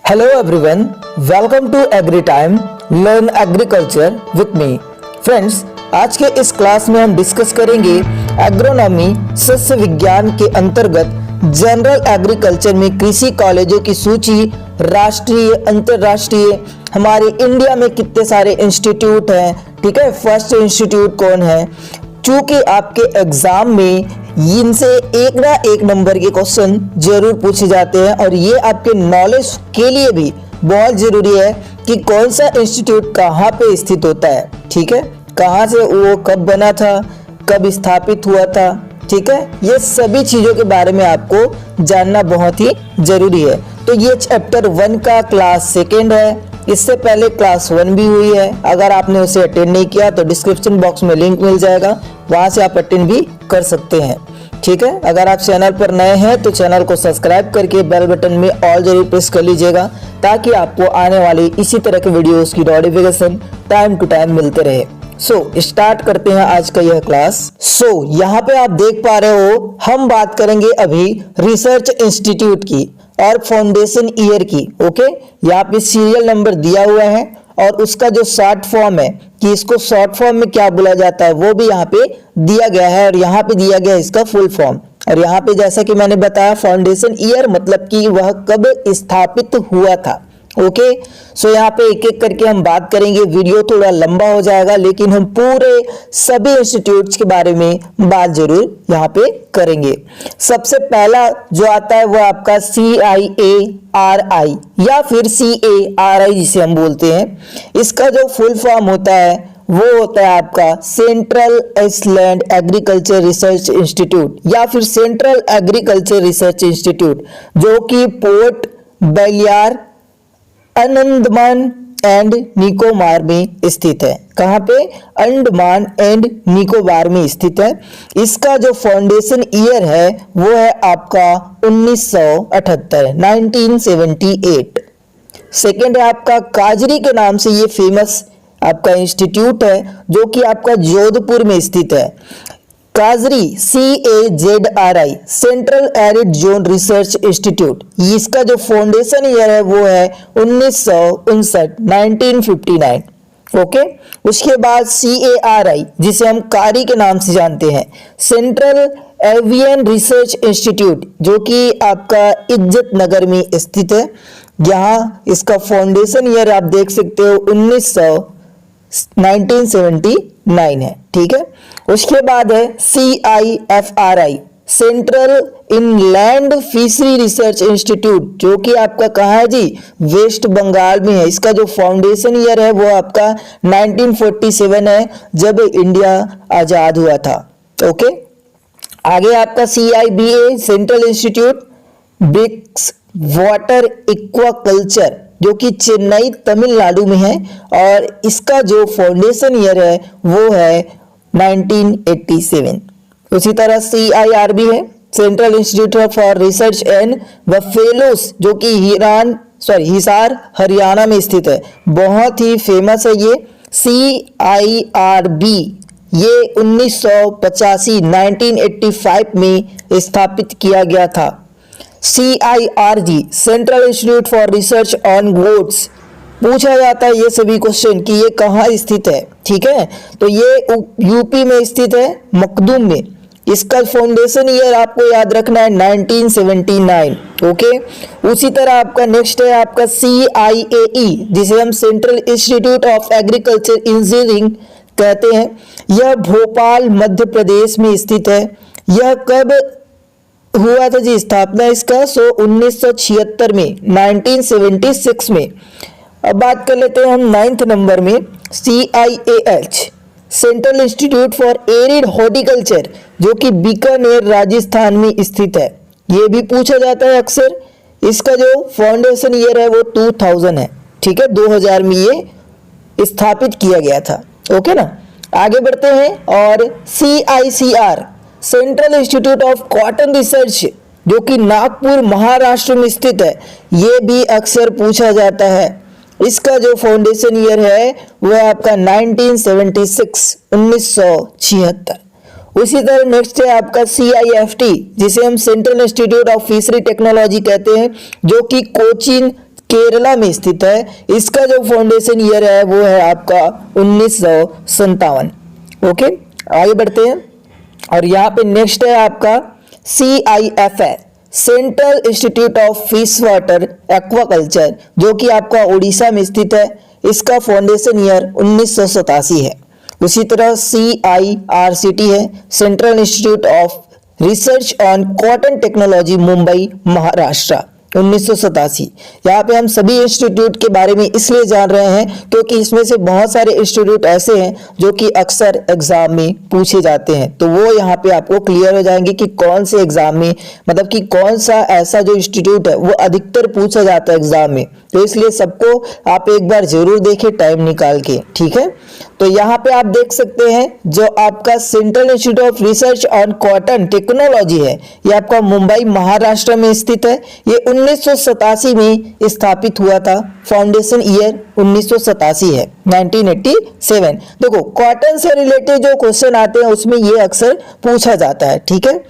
Hello everyone, welcome to Agri Time, Learn Agriculture with me. Friends, आज के इस class में हम डिस्कस करेंगे एग्रोनॉमी सस्य विज्ञान के अंतर्गत जनरल एग्रीकल्चर में कृषि कॉलेजों की सूची, राष्ट्रीय अंतर्राष्ट्रीय, हमारे इंडिया में कितने सारे इंस्टीट्यूट हैं, ठीक है, फर्स्ट इंस्टीट्यूट कौन है। चूंकि आपके एग्जाम में इनसे एक ना एक नंबर के क्वेश्चन जरूर पूछे जाते हैं और ये आपके नॉलेज के लिए भी बहुत जरूरी है कि कौन सा इंस्टीट्यूट कहाँ पे स्थित होता है, ठीक है, कहाँ से वो कब बना था, कब स्थापित हुआ था, ठीक है, ये सभी चीज़ों के बारे में आपको जानना बहुत ही जरूरी है। तो ये चैप्टर 1 का क्लास 2 है। इससे पहले क्लास 1 भी हुई है। अगर आपने उसे अटेंड नहीं किया तो डिस्क्रिप्शन बॉक्स में लिंक मिल जाएगा, वहां से आप अटेंड भी कर सकते हैं, ठीक है। अगर आप चैनल पर नए हैं तो चैनल को सब्सक्राइब करके बेल बटन में ऑल जरूर प्रेस कर लीजिएगा ताकि आपको आने वाली इसी तरह के वीडियोस की नोटिफिकेशन टाइम टू टाइम मिलते रहे। स्टार्ट करते हैं आज का यह क्लास। यहाँ पे आप देख पा रहे हो, हम बात करेंगे अभी रिसर्च इंस्टीट्यूट की और फाउंडेशन ईयर की। ओके, यहाँ पे सीरियल नंबर दिया हुआ है और उसका जो शॉर्ट फॉर्म है कि इसको शॉर्ट फॉर्म में क्या बोला जाता है वो भी यहाँ पे दिया गया है और यहाँ पे दिया गया है इसका फुल फॉर्म। और यहाँ पे जैसा कि मैंने बताया फाउंडेशन ईयर मतलब कि वह कब स्थापित हुआ था। ओके, यहाँ पे एक एक करके हम बात करेंगे। वीडियो थोड़ा लंबा हो जाएगा लेकिन हम पूरे सभी इंस्टीट्यूट्स के बारे में बात जरूर यहाँ पे करेंगे। सबसे पहला जो आता है वो आपका CIARI या फिर CARI जिसे हम बोलते हैं। इसका जो फुल फॉर्म होता है वो होता है आपका central island agriculture research institute या फिर सेंट्रल एग्रीकल्चर रिसर्च इंस्टीट्यूट, जो कि पोर्ट बेलियार अंडमान एंड निकोबार में स्थित है। कहाँ पे? अंडमान एंड निकोबार में स्थित है। इसका जो फाउंडेशन ईयर है वो है आपका 1978 1978। सेकेंड है आपका काजरी के नाम से ये फेमस आपका इंस्टीट्यूट है जो कि आपका जोधपुर में स्थित है। काजरी CAZRI central arid zone research institute, इसका जो फाउंडेशन ईयर है वो है 1959 1959। ओके, उसके बाद CARI जिसे हम कारी के नाम से जानते हैं, सेंट्रल एवियन रिसर्च इंस्टीट्यूट, जो कि आपका इज्जत नगर में स्थित है। यहाँ इसका फाउंडेशन ईयर आप देख सकते हो 1979 है, ठीक है। उसके बाद है CIFRI central inland fishery research institute, जो कि आपका कहाँ है जी? वेस्ट बंगाल में है। इसका जो फाउंडेशन ईयर है वो आपका 1947 है जब इंडिया आजाद हुआ था। ओके, आगे आपका CIBA central institute brackish water aquaculture, जो कि चेन्नई तमिलनाडु में है और इसका जो फाउंडेशन ईयर है वो है 1987। उसी तरह CIRB है central institute for research and buffaloes, जो कि हिसार हरियाणा में स्थित है। बहुत ही फेमस है ये CIRB। ये 1985 1985 में स्थापित किया गया था। CIRG central institute for research on goats, पूछा जाता है ये सभी क्वेश्चन कि ये कहाँ स्थित है, ठीक है, तो ये यूपी में स्थित है, मखदूम में। इसका फाउंडेशन ईयर आपको याद रखना है 1979। ओके, उसी तरह आपका नेक्स्ट है आपका CIAE जिसे हम central institute of agriculture engineering कहते हैं। यह भोपाल मध्य प्रदेश में स्थित है। यह कब हुआ था जी स्थापना इसका? 1976 में 1976 में। अब बात कर लेते हैं हम 9th नंबर में CIAH central institute for arid horticulture, जो कि बीकानेर राजस्थान में स्थित है। ये भी पूछा जाता है अक्सर। इसका जो फाउंडेशन ईयर है वो 2000 है, ठीक है, 2000 में ये स्थापित किया गया था। ओके ना, आगे बढ़ते हैं। और CICR central institute of cotton research, जो कि नागपुर महाराष्ट्र में स्थित है, ये भी अक्सर पूछा जाता है। इसका जो फाउंडेशन ईयर है वो है आपका 1976 1976। उसी तरह नेक्स्ट है आपका CIFT जिसे हम central institute of fishery technology कहते हैं, जो कि कोचीन केरला में स्थित है। इसका जो फाउंडेशन ईयर है वो है आपका 1957। ओके, आगे बढ़ते हैं। और यहाँ पे नेक्स्ट है आपका CIF है, central institute of fish water aquaculture, जो कि आपका उड़ीसा में स्थित है। इसका फाउंडेशन ईयर 1987 है। उसी तरह CIRCT है, central institute of research on cotton technology, Mumbai Maharashtra, 1987। यहाँ पे हम सभी इंस्टीट्यूट के बारे में इसलिए जान रहे हैं क्योंकि इसमें से बहुत सारे इंस्टीट्यूट ऐसे हैं जो कि अक्सर एग्जाम में पूछे जाते हैं, तो वो यहाँ पे आपको क्लियर हो जाएंगे कि कौन से एग्जाम में, मतलब कि कौन सा ऐसा जो इंस्टीट्यूट है वो अधिकतर पूछा जाता है एग्जाम में। तो इसलिए सबको आप एक बार जरूर देखें टाइम निकाल के, ठीक है। तो यहाँ पे आप देख सकते हैं जो आपका central institute of research on cotton technology है, ये आपका मुंबई महाराष्ट्र में स्थित है। ये 1987 में स्थापित हुआ था। फाउंडेशन ईयर 1987 है, 1987। देखो, कॉटन से रिलेटेड जो क्वेश्चन आते हैं उसमें ये अक्सर पूछा जाता है, ठीक है।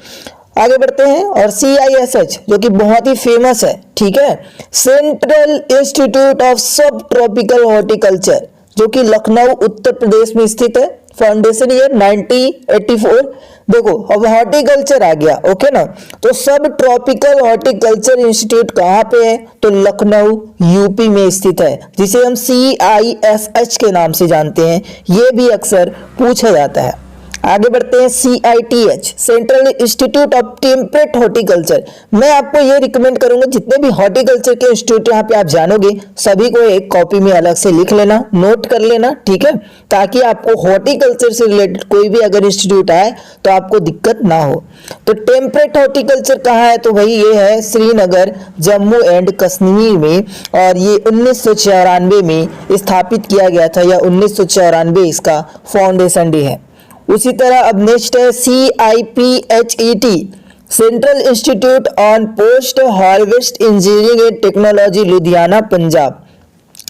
आगे बढ़ते हैं। और CISH जो कि बहुत ही फेमस है, ठीक है, सेंट्रल इंस्टीट्यूट ऑफ सब ट्रॉपिकल हॉर्टिकल्चर, जो कि लखनऊ उत्तर प्रदेश में स्थित है। Foundation year 1984। देखो, अब हॉर्टिकल्चर आ गया, ओके ना, तो सब ट्रॉपिकल हॉर्टिकल्चर इंस्टीट्यूट कहाँ पे है, तो लखनऊ यूपी में स्थित है, जिसे हम CISH के नाम से जानते हैं। ये भी अक्सर पूछा जाता है। आगे बढ़ते हैं। CITH, central institute of temperate horticulture. मैं आपको ये रिकमेंड करूंगा, जितने भी हॉर्टिकल्चर के इंस्टीट्यूट यहाँ पे आप जानोगे सभी को एक कॉपी में अलग से लिख लेना, नोट कर लेना, ठीक है, ताकि आपको हॉर्टिकल्चर से रिलेटेड कोई भी अगर इंस्टीट्यूट आए तो आपको दिक्कत ना हो। तो टेम्परेट हॉर्टिकल्चर कहाँ है, तो भाई ये है श्रीनगर, जम्मू एंड कश्मीर में, और ये 1994 में स्थापित किया गया था, या 1994 इसका फाउंडेशन डे है। उसी तरह अब नेक्स्ट है CIPHET, central institute on post harvest engineering and technology, Ludhiana, Punjab.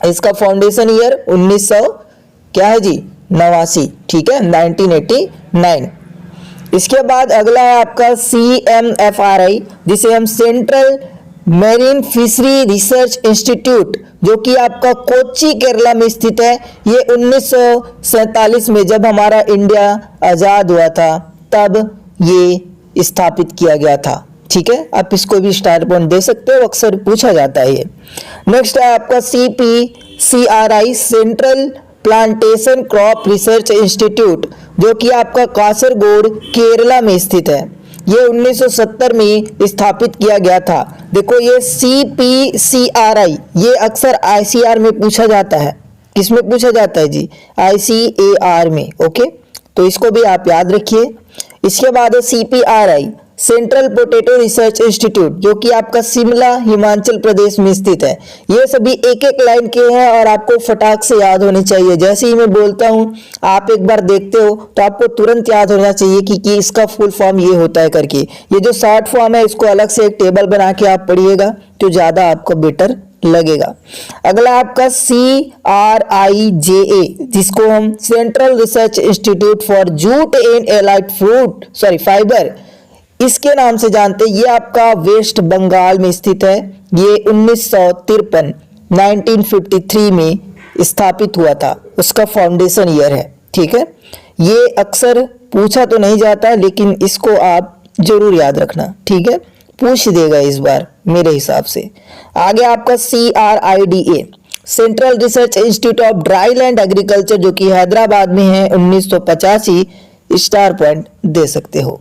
इसका फाउंडेशन ईयर 1900 क्या है जी, 89, ठीक है, 1989। इसके बाद अगला है आपका CMFRI, जिसे हम central marine fishery research institute, जो कि आपका कोच्चि केरला में स्थित है। ये 1947 में जब हमारा इंडिया आज़ाद हुआ था तब ये स्थापित किया गया था, ठीक है। आप इसको भी स्टार पॉइंट दे सकते हो, अक्सर पूछा जाता है ये। नेक्स्ट है आपका CPCRI, central plantation crop research institute, जो कि आपका कासरगोड केरला में स्थित है। ये 1970 में स्थापित किया गया था। देखो, ये CPCRI ये अक्सर ICR में पूछा जाता है। किसमें पूछा जाता है जी, ICAR में, ओके, तो इसको भी आप याद रखिए। इसके बाद है CPRI, central potato research institute, जो कि आपका शिमला हिमाचल प्रदेश में स्थित है। ये सभी एक एक लाइन के हैं और आपको फटाक से याद होने चाहिए। जैसे ही मैं बोलता हूं आप एक बार देखते हो तो आपको तुरंत याद होना चाहिए कि इसका फुल फॉर्म ये होता है करके। ये जो शॉर्ट फॉर्म है इसको अलग से एक टेबल बना के आप पढ़िएगा तो ज्यादा आपको बेटर लगेगा। अगला आपका CRIJA, जिसको हम central research institute for jute and allied fibre इसके नाम से जानते हैं। ये आपका वेस्ट बंगाल में स्थित है। ये 1953 में स्थापित हुआ था, उसका फाउंडेशन ईयर है, ठीक है। ये अक्सर पूछा तो नहीं जाता लेकिन इसको आप जरूर याद रखना, ठीक है, पूछ देगा इस बार मेरे हिसाब से। आगे आपका CRIDA, central research institute of dry land agriculture, जो कि हैदराबाद में है, 1985, स्टार पॉइंट दे सकते हो।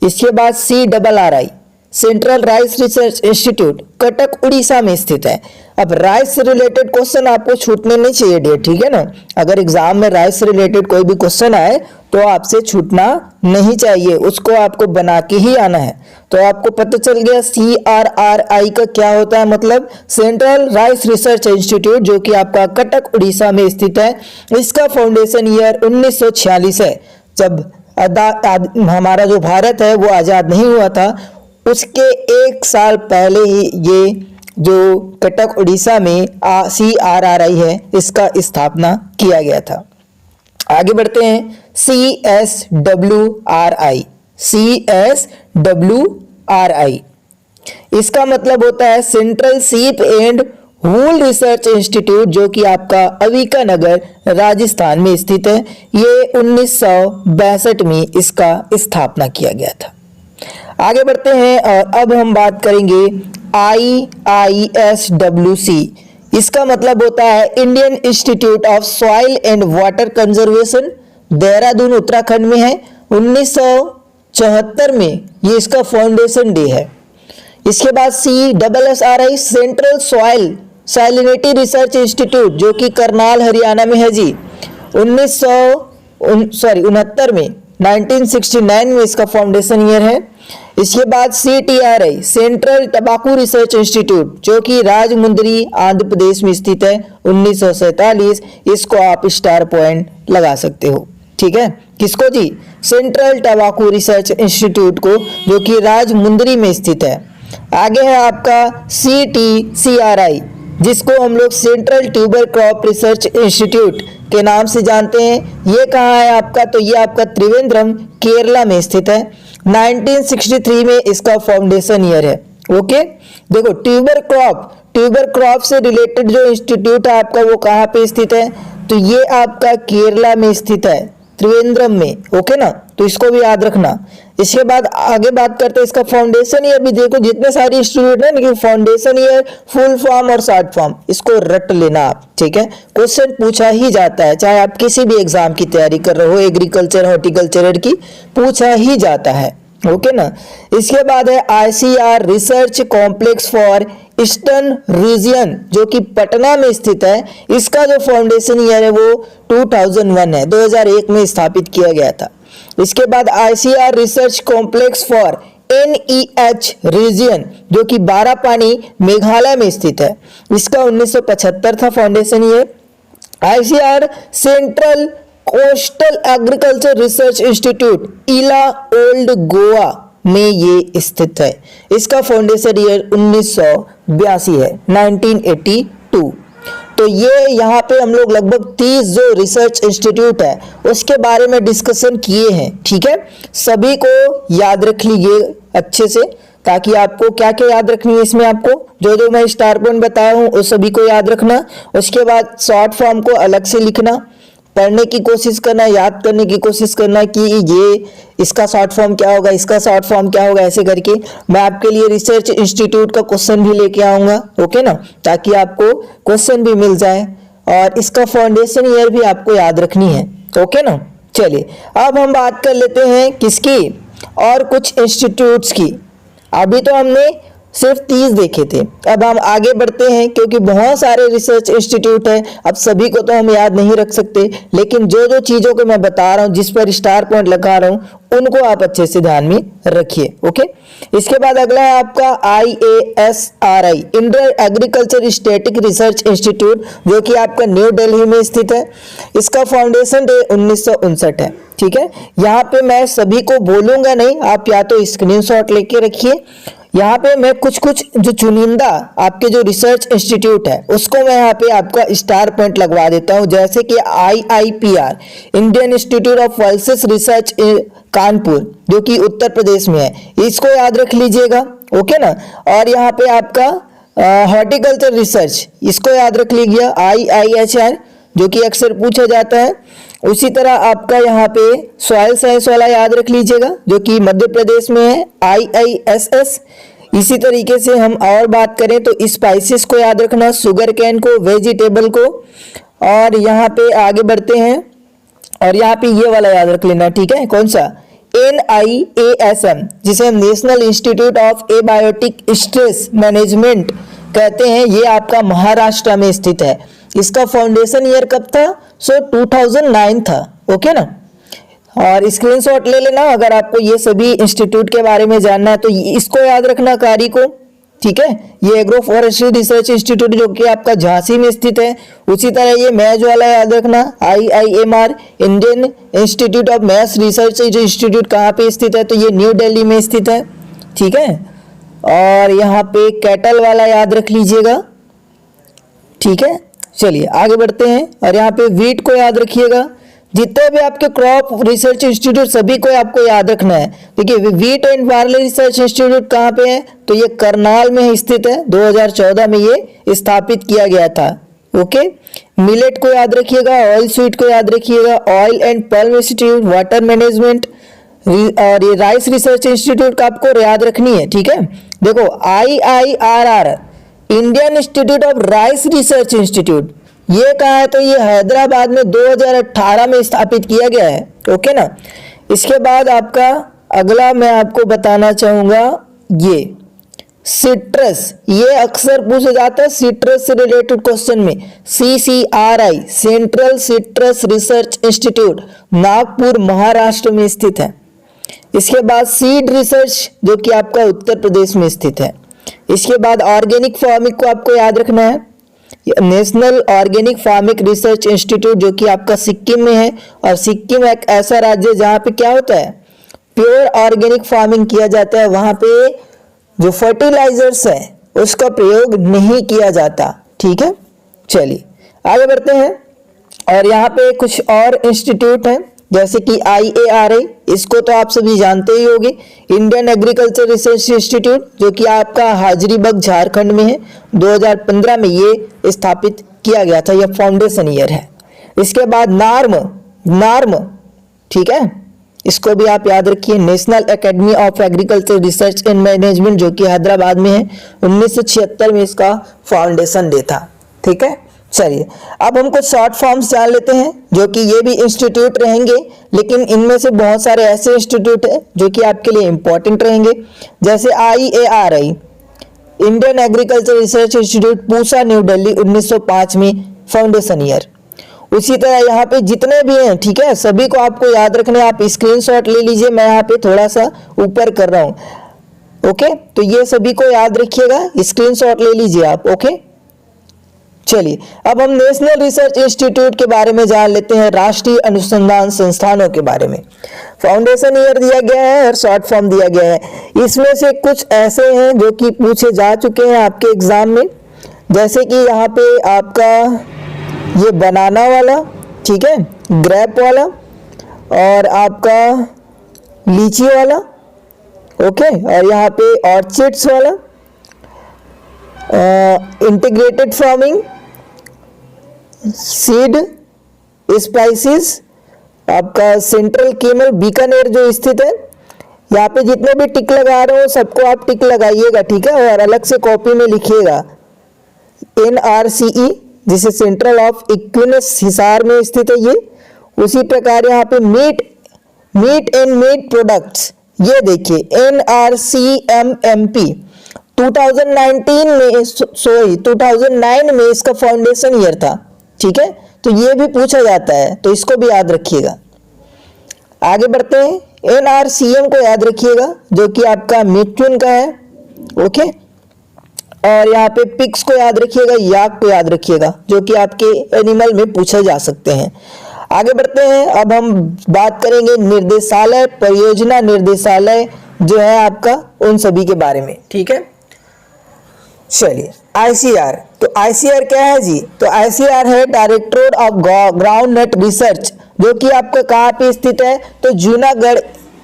इसके बाद CRRI, central rice research institute, Cuttack Orissa में स्थित है। अब राइस से रिलेटेड क्वेश्चन आपको छूटने नहीं चाहिए डियर, ठीक है ना। अगर एग्जाम में राइस से रिलेटेड कोई भी क्वेश्चन आए तो आपसे छूटना नहीं चाहिए, उसको आपको बना के ही आना है। तो आपको पता चल गया CRRI का क्या होता है, मतलब सेंट्रल राइस रिसर्च इंस्टीट्यूट, जो कि आपका कटक उड़ीसा में स्थित है। इसका फाउंडेशन ईयर 1946 है। जब हमारा जो भारत है वो आज़ाद नहीं हुआ था, उसके एक साल पहले ही ये जो कटक उड़ीसा में CRRI है इसका स्थापना किया गया था। आगे बढ़ते हैं। CSWRI, इसका मतलब होता है central sheep and wool research institute जो कि आपका अविका नगर राजस्थान में स्थित है, ये 1962 में इसका स्थापना किया गया था। आगे बढ़ते हैं और अब हम बात करेंगे IISWC। इसका मतलब होता है Indian institute of soil and water conservation, Dehradun Uttarakhand में है। 1974 में ये इसका फाउंडेशन डे है। इसके बाद CSSRI central soil salinity research institute जो कि करनाल हरियाणा में है जी, 1969 में 1969 में इसका फाउंडेशन ईयर है। इसके बाद CTRI सेंट्रल तंबाकू रिसर्च इंस्टीट्यूट जो कि राजमुंदरी आंध्र प्रदेश में स्थित है, 1947। इसको आप स्टार पॉइंट लगा सकते हो, ठीक है। किसको जी? सेंट्रल तंबाकू रिसर्च इंस्टीट्यूट को, जो कि राजमुंदरी में स्थित है। आगे है आपका CTCRI जिसको हम लोग central tuber crop research institute के नाम से जानते हैं। ये कहाँ है आपका? तो ये आपका त्रिवेंद्रम केरला में स्थित है। 1963 में इसका फाउंडेशन ईयर है। ओके, देखो ट्यूबर क्रॉप से रिलेटेड जो इंस्टीट्यूट है आपका वो कहाँ पे स्थित है? तो ये आपका केरला में स्थित है, त्रिवेंद्रम में। ओके ना, तो इसको भी याद रखना। इसके बाद आगे बात करते हैं इसका फाउंडेशन ईयर भी। देखो जितने सारे इंस्टीट्यूट है लेकिन फाउंडेशन ईयर, फुल फॉर्म और शॉर्ट फॉर्म इसको रट लेना आप, ठीक है। क्वेश्चन पूछा ही जाता है, चाहे आप किसी भी एग्जाम की तैयारी कर रहे हो, एग्रीकल्चर हॉर्टिकल्चर की, पूछा ही जाता है। ओके ना। इसके बाद है ICR research complex for eastern region जो कि पटना में स्थित है। इसका जो फाउंडेशन ईयर है वो 2001 है, 2001 में स्थापित किया गया था। इसके बाद ICR research complex for NEH region जो कि बारापानी मेघालय में स्थित है। इसका 1975 था foundation year. ICR central coastal agriculture research institute इला ओल्ड गोवा में ये स्थित है। इसका फाउंडेशन ईयर 1982 है, 1982। तो ये यहाँ पे हम लोग लगभग 30 जो रिसर्च इंस्टीट्यूट है उसके बारे में डिस्कशन किए हैं, ठीक है। सभी को याद रख लीजिए अच्छे से, ताकि आपको क्या क्या याद रखनी है इसमें, आपको जो जो मैं स्टार पॉइंट बताया हूँ उस सभी को याद रखना। उसके बाद शॉर्ट फॉर्म को अलग से लिखना, पढ़ने की कोशिश करना, याद करने की कोशिश करना कि ये इसका शॉर्ट फॉर्म क्या होगा, इसका शॉर्ट फॉर्म क्या होगा। ऐसे करके मैं आपके लिए रिसर्च इंस्टीट्यूट का क्वेश्चन भी लेके आऊँगा, ओके ना, ताकि आपको क्वेश्चन भी मिल जाए और इसका फाउंडेशन ईयर भी आपको याद रखनी है, ओके ना। चलिए अब हम बात कर लेते हैं किसकी, और कुछ इंस्टीट्यूट्स की। अभी तो हमने सिर्फ 30 देखे थे, अब हम आगे बढ़ते हैं क्योंकि बहुत सारे रिसर्च इंस्टीट्यूट हैं। अब सभी को तो हम याद नहीं रख सकते, लेकिन जो जो चीज़ों को मैं बता रहा हूँ, जिस पर स्टार पॉइंट लगा रहा हूँ, उनको आप अच्छे से ध्यान में रखिए, ओके। इसके बाद अगला है आपका IASRI Indian agriculture static research institute जो कि आपका न्यू दिल्ली में स्थित है। इसका फाउंडेशन डे 1959 है, ठीक है। यहाँ पे मैं सभी को बोलूंगा नहीं, आप या तो स्क्रीनशॉट लेके रखिए। यहाँ पे मैं कुछ जो चुनिंदा आपके जो रिसर्च इंस्टीट्यूट है उसको मैं यहाँ पे आपका स्टार पॉइंट लगवा देता हूँ, जैसे कि IIPR Indian institute of pulses research Kanpur जो कि उत्तर प्रदेश में है, इसको याद रख लीजिएगा, ओके ना। और यहाँ पे आपका हॉर्टिकल्चर रिसर्च, इसको याद रख लीजिए, IIHR जो कि अक्सर पूछा जाता है। उसी तरह आपका यहाँ पे सॉइल साइंस वाला याद रख लीजिएगा जो कि मध्य प्रदेश में है, IISS। इसी तरीके से हम और बात करें तो स्पाइसेस को याद रखना, शुगर कैन को, वेजिटेबल को। और यहाँ पे आगे बढ़ते हैं और यहाँ पे ये वाला याद रख लेना, ठीक है। कौन सा? NIASM जिसे हम national institute of abiotic stress management कहते हैं, ये आपका महाराष्ट्र में स्थित है। इसका फाउंडेशन ईयर कब था? 2009 था, ओके ना। और स्क्रीनशॉट ले लेना अगर आपको ये सभी इंस्टीट्यूट के बारे में जानना है तो इसको याद रखना, कारी को, ठीक है। ये एग्रो फॉरेस्ट्री रिसर्च इंस्टीट्यूट जो कि आपका झांसी में स्थित है। उसी तरह ये मैज वाला याद रखना, IIMR Indian institute of maths research institute कहाँ पे स्थित है? तो ये न्यू दिल्ली में स्थित है, ठीक है। और यहाँ पे कैटल वाला याद रख लीजिएगा, ठीक है। चलिए आगे बढ़ते हैं और यहाँ पे वीट को याद रखिएगा, जितने भी आपके क्रॉप रिसर्च इंस्टीट्यूट सभी को आपको याद रखना है। देखिए wheat and barley research institute कहाँ पे है, तो ये करनाल में स्थित है। 2014 में ये स्थापित किया गया था। ओके, मिलेट को याद रखिएगा, ऑयल स्वीट को याद रखिएगा, oil and plum institute, water management और ये राइस रिसर्च इंस्टीट्यूट का आपको याद रखनी है। ठीक है, देखो IIRR Indian institute of rice research institute ये कहाँ है, तो ये हैदराबाद में 2018 में स्थापित किया गया है। ओके ना। इसके बाद आपका अगला मैं आपको बताना चाहूंगा ये सिट्रस, ये अक्सर पूछा जाता है सिट्रस से रिलेटेड क्वेश्चन में। CCRI central citrus research institute Nagpur Maharashtra में स्थित है। इसके बाद सीड रिसर्च जो कि आपका उत्तर प्रदेश में स्थित है। इसके बाद ऑर्गेनिक फार्मिंग को आपको याद रखना है, national organic farming research institute जो कि आपका सिक्किम में है। और सिक्किम एक ऐसा राज्य है जहाँ पे क्या होता है, प्योर ऑर्गेनिक फार्मिंग किया जाता है। वहाँ पे जो फर्टिलाइजर्स है उसका प्रयोग नहीं किया जाता। ठीक है, चलिए आगे बढ़ते हैं। और यहाँ पे कुछ और इंस्टीट्यूट हैं जैसे कि IARI, इसको तो आप सभी जानते ही होंगे, इंडियन एग्रीकल्चर रिसर्च इंस्टीट्यूट जो कि आपका हाजिरीबाग झारखंड में है। 2015 में ये स्थापित किया गया था, यह फाउंडेशन ईयर है। इसके बाद नार्म, ठीक है, इसको भी आप याद रखिए, national academy of agriculture research and management जो कि हैदराबाद में है। 1976 में इसका फाउंडेशन डे था। ठीक है, चलिए अब हम कुछ शॉर्ट फॉर्म्स जान लेते हैं जो कि ये भी इंस्टीट्यूट रहेंगे, लेकिन इनमें से बहुत सारे ऐसे इंस्टीट्यूट हैं जो कि आपके लिए इंपॉर्टेंट रहेंगे। जैसे IARI Indian agriculture research institute Pusa new Delhi 1905 में फाउंडेशन ईयर। उसी तरह यहाँ पे जितने भी हैं, ठीक है, सभी को आपको याद रखना है। आप स्क्रीनशॉट ले लीजिए, मैं यहाँ पे थोड़ा सा ऊपर कर रहा हूँ। ओके, तो ये सभी को याद रखिएगा, स्क्रीनशॉट ले लीजिए आप। ओके, चलिए अब हम नेशनल रिसर्च इंस्टीट्यूट के बारे में जान लेते हैं, राष्ट्रीय अनुसंधान संस्थानों के बारे में। फाउंडेशन ईयर दिया गया है और शॉर्ट फॉर्म दिया गया है। इसमें से कुछ ऐसे हैं जो कि पूछे जा चुके हैं आपके एग्जाम में, जैसे कि यहाँ पे आपका ये बनाना वाला, ठीक है, ग्रेप वाला और आपका लीची वाला, ओके, और यहाँ पे ऑर्चिड्स वाला, इंटीग्रेटेड फार्मिंग, सीड स्पाइसेस, आपका सेंट्रल केमल बीकानेर जो स्थित है। यहाँ पे जितने भी टिक लगा रहे हो सबको आप टिक लगाइएगा, ठीक है, और अलग से कॉपी में लिखिएगा। NRCE जिसे सेंट्रल ऑफ इक्विनस हिसार में स्थित है ये। उसी प्रकार यहाँ पे मीट एंड मीट प्रोडक्ट्स, ये देखिए NRCMMP 2009 में इसका फाउंडेशन ईयर था। ठीक है, तो ये भी पूछा जाता है, तो इसको भी याद रखिएगा। आगे बढ़ते हैं, NRCM को याद रखिएगा जो कि आपका मिथुन का है। ओके, और यहाँ पे पिग्स को याद रखिएगा, याक को याद रखिएगा जो कि आपके एनिमल में पूछे जा सकते हैं। आगे बढ़ते हैं, अब हम बात करेंगे निर्देशालय, परियोजना निर्देशालय जो है आपका, उन सभी के बारे में। ठीक है, चलिए ICR, तो ICR क्या है जी, तो ICR है directorate of ground not research जो कि आपका कहाँ पे स्थित है, तो जूनागढ़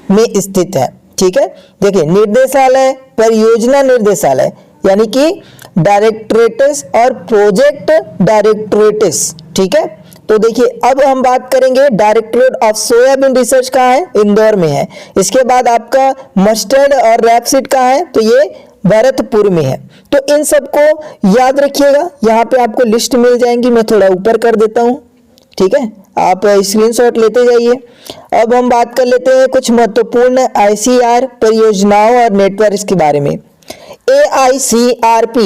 में स्थित है। ठीक है, देखिए निर्देशालय, परियोजना निर्देशालय यानी कि डायरेक्टरेट्स और प्रोजेक्ट डायरेक्टरेट्स। ठीक है, तो देखिए अब हम बात करेंगे डायरेक्टरेट ऑफ सोयाबीन रिसर्च कहाँ है, इंदौर में है। इसके बाद आपका मस्टर्ड और रैपसीड कहाँ है, तो ये भरतपुर में है। तो इन सबको याद रखिएगा, यहाँ पे आपको लिस्ट मिल जाएंगी, मैं थोड़ा ऊपर कर देता हूँ। ठीक है, आप स्क्रीनशॉट लेते जाइए। अब हम बात कर लेते हैं कुछ महत्वपूर्ण ICR परियोजनाओं और नेटवर्क के बारे में। AICRP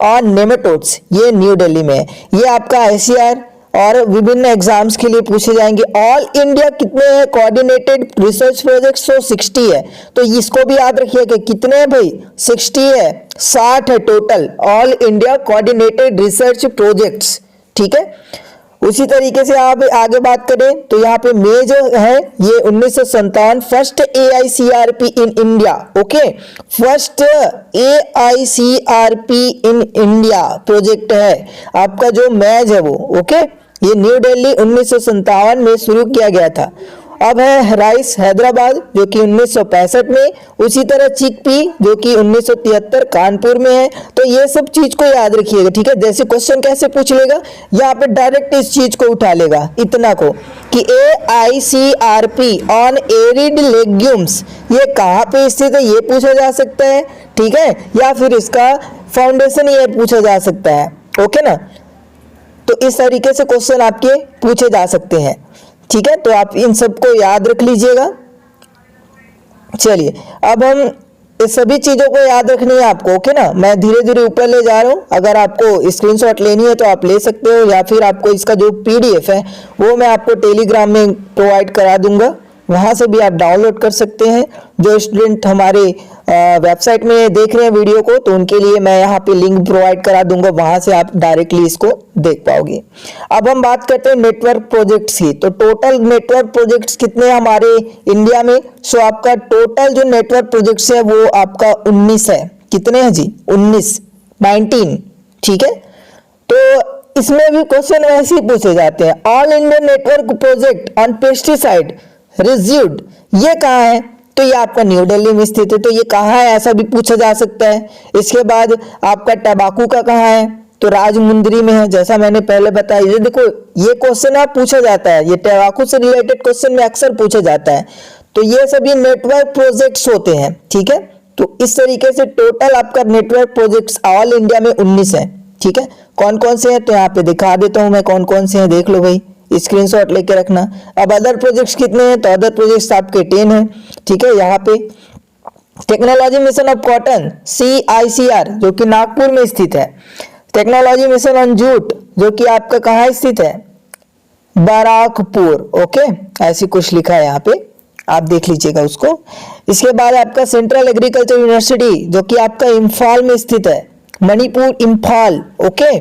और नेमेटोड्स, ये न्यू दिल्ली में है। ये आपका ICR और विभिन्न एग्जाम्स के लिए पूछे जाएंगे। ऑल इंडिया कितने हैं कोऑर्डिनेटेड रिसर्च प्रोजेक्ट्स, तो 60 है। तो इसको भी याद रखिए कि कितने हैं भाई, 60 है, 60 है total all India coordinated research projects. ठीक है, उसी तरीके से आप आगे बात करें तो यहाँ पे मे जो है ये 1957 first AICRP in India. Okay, first AICRP in India project है आपका जो मैज है वो। ओके, ये न्यू दिल्ली 1957 में शुरू किया गया था। अब है राइस हैदराबाद जो कि 1965 में, उसी तरह चिकपी जो कि 1973 कानपुर में है। तो ये सब चीज को याद रखिएगा, ठीक है। जैसे क्वेश्चन कैसे पूछ लेगा, यहाँ पे डायरेक्ट इस चीज को उठा लेगा, इतना को कि AICRP ऑन एरिड लेग्यूम्स ये कहाँ पे स्थित है, ये पूछा जा सकता है, ठीक है। या फिर इसका फाउंडेशन ईयर पूछा जा सकता है, ओके ना। तो इस तरीके से क्वेश्चन आपके पूछे जा सकते हैं, ठीक है। तो आप इन सबको याद रख लीजिएगा। चलिए अब हम इस सभी चीजों को याद रखनी है आपको, ओके ना। मैं धीरे धीरे ऊपर ले जा रहा हूं। अगर आपको स्क्रीनशॉट लेनी है तो आप ले सकते हो, या फिर आपको इसका जो PDF है वो मैं आपको टेलीग्राम में प्रोवाइड करा दूंगा, वहां से भी आप डाउनलोड कर सकते हैं। जो स्टूडेंट हमारे वेबसाइट में देख रहे हैं वीडियो को, तो उनके लिए मैं यहाँ पे लिंक प्रोवाइड करा दूंगा, वहां से आप डायरेक्टली इसको देख पाओगे। अब हम बात करते हैं नेटवर्क प्रोजेक्ट्स की। तो टोटल नेटवर्क प्रोजेक्ट्स कितने हमारे इंडिया में? सो आपका टोटल जो नेटवर्क प्रोजेक्ट्स है वो आपका 19 है। कितने हैं जी? 19, ठीक है। तो इसमें भी क्वेश्चन वैसे ही पूछे जाते हैं। All India network project on pesticide residue ये कहाँ है? तो ये आपका न्यू दिल्ली में स्थित है। तो ये कहाँ है, ऐसा भी पूछा जा सकता है। इसके बाद आपका टबाकू का कहाँ है? तो राजमुंदरी में है, जैसा मैंने पहले बताया। ये देखो, ये क्वेश्चन आप पूछा जाता है, ये टबाकू से रिलेटेड क्वेश्चन में अक्सर पूछा जाता है। तो ये सभी नेटवर्क प्रोजेक्ट्स होते हैं, ठीक है। तो इस तरीके से टोटल आपका नेटवर्क प्रोजेक्ट्स ऑल इंडिया में 19 है, ठीक है। कौन कौन से हैं तो यहाँ पे दिखा देता हूं मैं कौन कौन से हैं, देख लो भाई, स्क्रीनशॉट लेके रखना। अब अदर प्रोजेक्ट्स कितने हैं? तो अदर प्रोजेक्ट्स आपके 10 हैं, ठीक है। यहाँ पे technology mission of cotton CICR जो कि नागपुर में स्थित है। टेक्नोलॉजी मिशन ऑन जूट जो कि आपका कहाँ स्थित है? बाराकपुर, ओके, ऐसी कुछ लिखा है यहाँ पे, आप देख लीजिएगा उसको। इसके बाद आपका सेंट्रल एग्रीकल्चर यूनिवर्सिटी जो कि आपका इम्फाल में स्थित है, मणिपुर इम्फाल, ओके।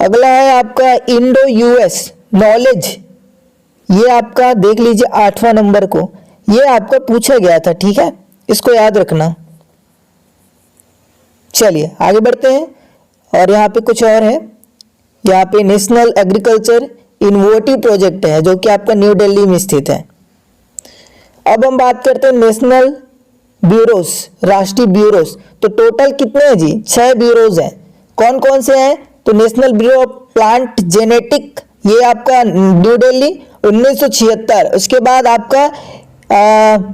अगला है आपका इंडो US नॉलेज, ये आपका देख लीजिए 8वां नंबर को, ये आपका पूछा गया था, ठीक है, इसको याद रखना। चलिए आगे बढ़ते हैं। और यहाँ पे कुछ और है, यहाँ पे नेशनल एग्रीकल्चर इनोवेटिव प्रोजेक्ट है जो कि आपका न्यू दिल्ली में स्थित है। अब हम बात करते हैं नेशनल ब्यूरोस, राष्ट्रीय ब्यूरोस। तो टोटल कितने हैं जी? 6 ब्यूरोज हैं। कौन कौन से हैं? तो national bureau of plant genetic, ये आपका न्यू दिल्ली 1976। उसके बाद आपका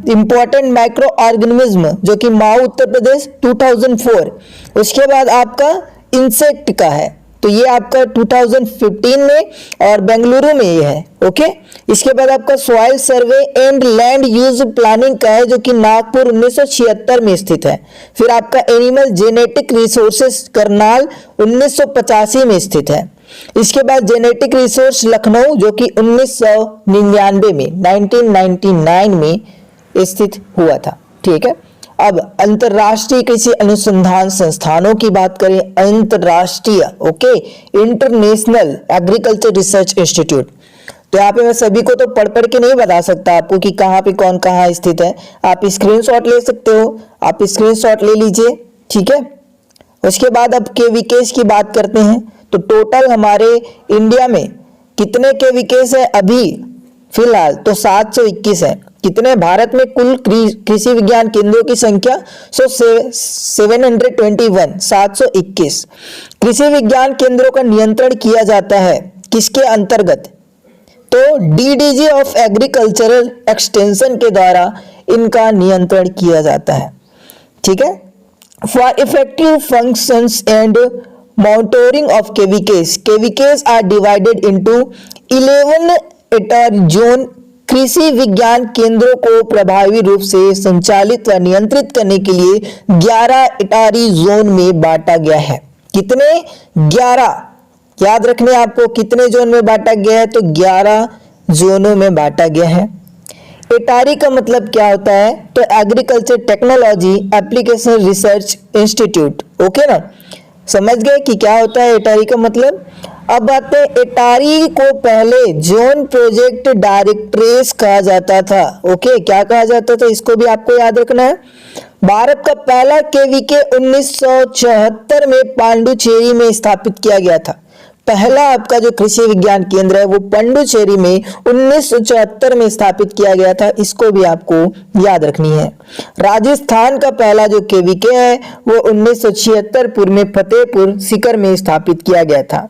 इंपॉर्टेंट माइक्रो ऑर्गेनिज्म जो कि माऊ उत्तर प्रदेश 2004। उसके बाद आपका इंसेक्ट का है, तो ये आपका 2015 में और बेंगलुरु में ये है, ओके। इसके बाद आपका soil survey and land use planning का है जो कि नागपुर 1976 में स्थित है। फिर आपका एनिमल जेनेटिक रिसोर्सेस करनाल 1985 में स्थित है। इसके बाद जेनेटिक रिसोर्स लखनऊ जो कि 1999 में 1999 में स्थित हुआ था, ठीक है। अब अंतरराष्ट्रीय कृषि अनुसंधान संस्थानों की बात करें, अंतरराष्ट्रीय, okay, international agriculture research institute. तो यहाँ पे मैं सभी को तो पढ़ पढ़ के नहीं बता सकता आपको कि कहाँ पे कौन कहाँ स्थित है। आप स्क्रीनशॉट ले सकते हो, आप स्क्रीनशॉट ले लीजिए, ठीक है। उसके बाद अब KVKs की बात करते हैं। तो टोटल हमारे इंडिया में कितने KVKs है अभी फिलहाल? तो 721 है। कितने भारत में कुल कृषि विज्ञान केंद्रों की संख्या? 721, 721 कृषि विज्ञान केंद्रों का नियंत्रण किया जाता है किसके अंतर्गत? तो DDG ऑफ एग्रीकल्चरल एक्सटेंशन के द्वारा इनका नियंत्रण किया जाता है, ठीक है। For effective functions and monitoring of KVKs are divided into 11 एटार जोन। कृषि विज्ञान केंद्रों को प्रभावी रूप से संचालित व नियंत्रित करने के लिए 11 एटारी जोन में बांटा गया है। कितने? 11। याद रखने आपको कितने जोन में बांटा गया है? तो 11 जोनों में बांटा गया है। एटारी का मतलब क्या होता है? तो agriculture technology application research institute, okay ना। समझ गए कि क्या होता है एटारी का मतलब? अब बात है, एटारी को पहले जोन प्रोजेक्ट डायरेक्टरेट कहा जाता था, ओके। क्या कहा जाता था, इसको भी आपको याद रखना है। भारत का पहला KVK 1974 में पांडुचेरी में स्थापित किया गया था। पहला आपका जो कृषि विज्ञान केंद्र है वो पांडुचेरी में 1974 में स्थापित किया गया था, इसको भी आपको याद रखनी है। राजस्थान का पहला जो केवीके है वो 1976 पूर्व में फतेहपुर सीकर में स्थापित किया गया था।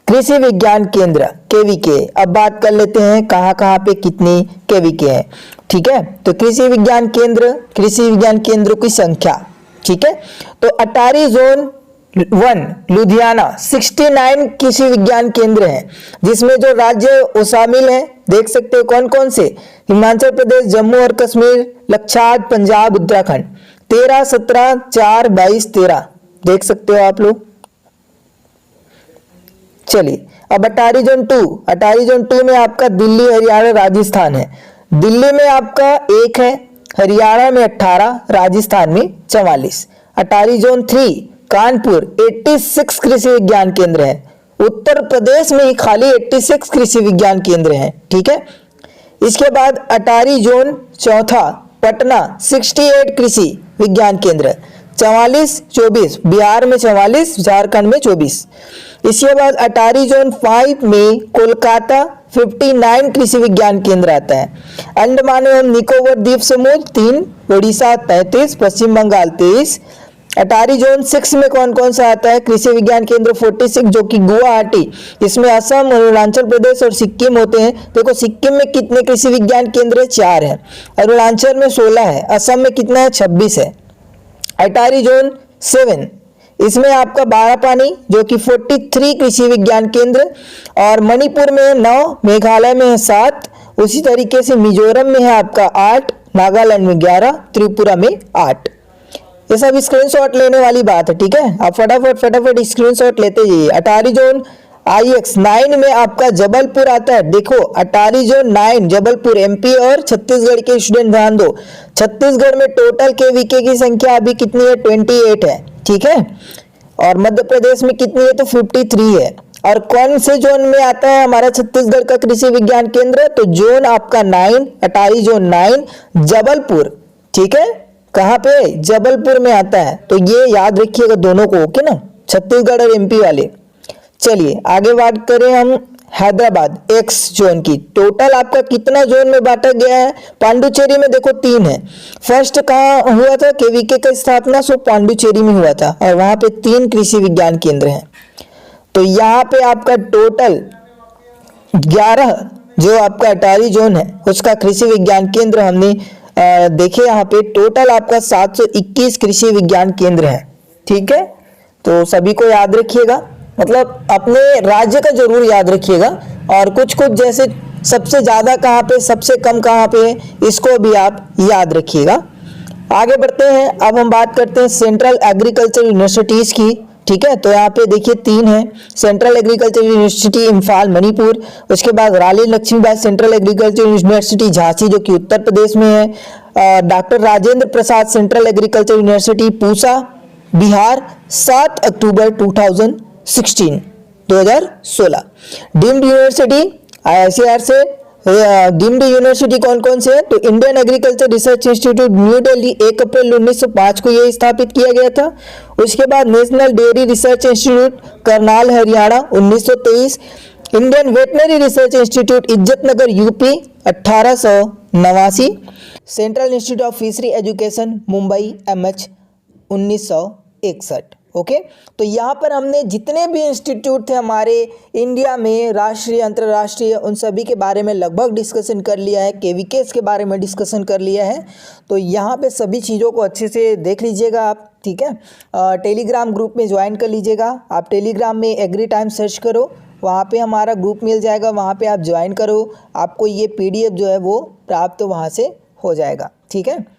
कृषि विज्ञान केंद्र केवीके, अब बात कर लेते हैं कहाँ कहाँ पे कितने केवीके हैं। ठीक है, तो कृषि विज्ञान केंद्रों की संख्या, ठीक है, तो अटारी जोन 1 लुधियाना 69 कृषि विज्ञान केंद्र हैं, जिसमें जो राज्य वो शामिल है देख सकते हो कौन कौन से, हिमाचल प्रदेश, जम्मू और कश्मीर, लक्षद्वीप, पंजाब, उत्तराखंड। 13, 17, 4, 22, 13 देख सकते हो आप लोग। चलिए अब अटारी जोन 2 में आपका दिल्ली, हरियाणा, राजस्थान है। दिल्ली में आपका 1 है, हरियाणा में 18, राजस्थान में 44। अटारी जोन 3 कानपुर 86 कृषि विज्ञान केंद्र है। उत्तर प्रदेश में ही खाली 86 कृषि विज्ञान केंद्र हैं। ठीक है, इसके बाद अटारी जोन 4 पटना 68 कृषि विज्ञान केंद्र, 44, बिहार में 44, झारखंड में 24। इसके बाद अटारी जोन 5 में कोलकाता 59 कृषि विज्ञान केंद्र आता है। अंडमान एवं निकोबार द्वीप समूह 3, उड़ीसा 33, पश्चिम बंगाल 23। अटारी जोन 6 में कौन कौन सा आता है कृषि विज्ञान केंद्र 46, जो कि गुवाहाटी, इसमें असम, अरुणाचल प्रदेश और सिक्किम होते हैं। देखो सिक्किम में कितने कृषि विज्ञान केंद्र है, 4 है। अरुणाचल में 16 है। असम में कितना है, 26 है। अटारी जोन 7, इसमें आपका बारापानी जो कि 43 कृषि विज्ञान केंद्र, और मणिपुर में 9, मेघालय में 7, उसी तरीके से मिजोरम में है आपका 8, नागालैंड में 11, त्रिपुरा में 8। ये सब स्क्रीनशॉट लेने वाली बात है। ठीक है, आप फटाफट स्क्रीनशॉट लेते जाइए। अटारी जोन IX 9 में आपका जबलपुर आता है। देखो अटारी जोन 9 जबलपुर, MP और छत्तीसगढ़ के स्टूडेंट ध्यान दो, छत्तीसगढ़ में टोटल केवीके की संख्या अभी कितनी है, 28 है। ठीक है, और मध्य प्रदेश में कितनी है, तो 53 है। और कौन से जोन में आता है हमारा छत्तीसगढ़ का कृषि विज्ञान केंद्र, तो जोन आपका 9, अटारी जोन 9 जबलपुर। ठीक है, कहाँ पे, जबलपुर में आता है। तो ये याद रखिएगा दोनों को, ओके ना, छत्तीसगढ़ और MP वाले। चलिए आगे बात करें हम हैदराबाद X जोन की। टोटल आपका कितना जोन में बांटा गया है, पांडुचेरी में देखो 3 है। फर्स्ट कहाँ हुआ था केवीके का स्थापना, सो पांडुचेरी में हुआ था, और वहां पे 3 कृषि विज्ञान केंद्र हैं। तो यहाँ पे आपका टोटल 11 जो आपका अटारी जोन है उसका कृषि विज्ञान केंद्र हमने देखे। यहाँ पे टोटल आपका 721 कृषि विज्ञान केंद्र है। ठीक है, तो सभी को याद रखिएगा, मतलब अपने राज्य का जरूर याद रखिएगा, और कुछ जैसे सबसे ज्यादा कहाँ पे, सबसे कम कहाँ पे है, इसको भी आप याद रखिएगा। आगे बढ़ते हैं, अब हम बात करते हैं सेंट्रल एग्रीकल्चर यूनिवर्सिटीज की। ठीक है, तो यहाँ पे देखिए 3 है, central agriculture university Imphal Manipur, उसके बाद Rani Lakshmibai central agriculture university Jhansi जो कि उत्तर प्रदेश में है, doctor Rajendra Prasad central agriculture university Pusa Bihar 7 October 2016। Deemed university IICR से डीम्ड यूनिवर्सिटी कौन कौन से है, तो Indian agriculture research institute new Delhi 1 April 1905 को ये स्थापित किया गया था। उसके बाद national dairy research institute Karnal Haryana 1923, Indian veterinary research institute Izzatnagar UP 1889, central institute of fishery education Mumbai MH 1961। Okay, तो यहाँ पर हमने जितने भी इंस्टीट्यूट थे हमारे इंडिया में, राष्ट्रीय अंतर्राष्ट्रीय, उन सभी के बारे में लगभग डिस्कशन कर लिया है, केवीकेस के बारे में डिस्कशन कर लिया है। तो यहाँ पे सभी चीज़ों को अच्छे से देख लीजिएगा आप। ठीक है, टेलीग्राम ग्रुप में ज्वाइन कर लीजिएगा आप। टेलीग्राम में एग्री टाइम सर्च करो, वहाँ पे हमारा ग्रुप मिल जाएगा, वहाँ पे आप ज्वाइन करो, आपको ये PDF जो है वो प्राप्त वहाँ से हो जाएगा। ठीक है।